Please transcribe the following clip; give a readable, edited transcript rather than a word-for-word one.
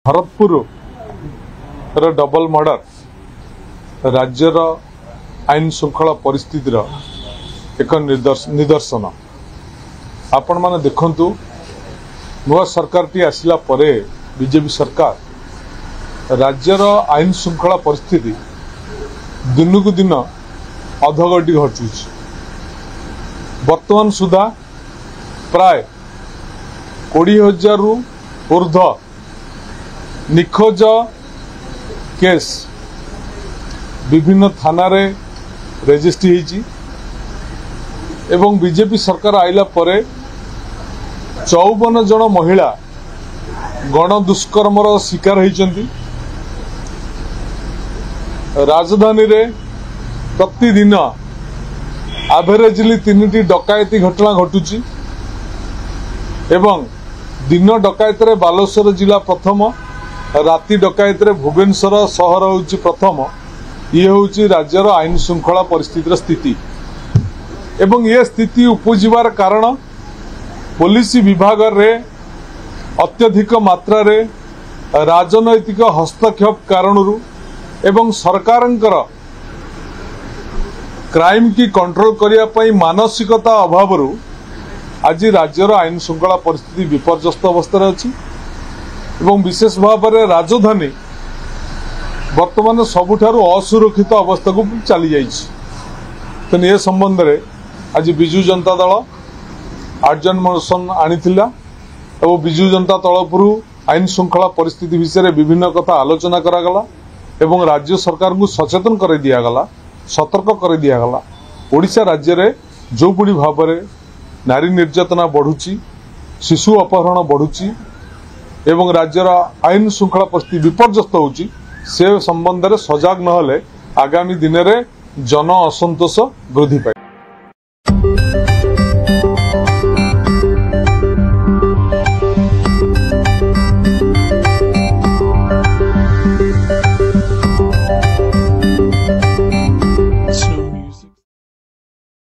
Bharatpur double murder राज्यर आईन श्रृंखला परिस्थितिर एक निदर्शन आपण माने देखंतु नुआ सरकार टी आसिला परे बीजेपी सरकार राज्यर आईन श्रृंखला परिस्थिति दिन को दिन अधगति घटुची। वर्तमान सुधा प्राय 20,000 रु ऊर्ध्व निखोज केस विभिन्न थाना रे रेजिस्ट्री होईची एवं बीजेपी सरकार आइला परे 54 जन महिला गण दुष्कर्मर शिकार होईचंती। राजधानी रे प्रतिदिन एवरेजली 3टी डकायती घटना घटुची एवं दिन डकायत रे बालेश्वर जिला प्रथम, राति डकायत रे भुवनेश्वर सहर होउची प्रथम। ये होउची राज्यर आईन श्रृंखला परिस्थितिर स्थिति एवं ये स्थिति उपजिवार कारण पुलिस विभाग रे अत्यधिक मात्रा रे राजनैतिक हस्तक्षेप कारणरू एवं सरकारंकर क्राइम की कंट्रोल करिया पई मानसिकता अभावरू आज राज्यर आईन श्रृंखला परिस्थिति विपर्यस्त अवस्था अच्छी एवं विशेष भाव में राजधानी वर्तमान सबुठारु असुरक्षित अवस्था को चली जाइछि। तेणु ए संबंध में आज बिजु जनता दल आर्जन मोशन आनीथिला एवं बिजु जनता तरफरु आईन श्रृंखला परिस्थिति विषय में विभिन्न कथा आलोचना करागला एवं राज्य सरकार को सचेतन कर दियागला, सतर्क कर दियागला। ओडिशा राज्य रे जो बुढ़ी भाव में नारी निर्यातना बढ़ुची, शिशु अपहरण बढ़ुची एवं राज्यर आईन श्रृंखला परिस्थिति विपर्यस्त होउची से संबंध में सजग नहले आगामी दिन में जन असंतोष वृद्धि पाए।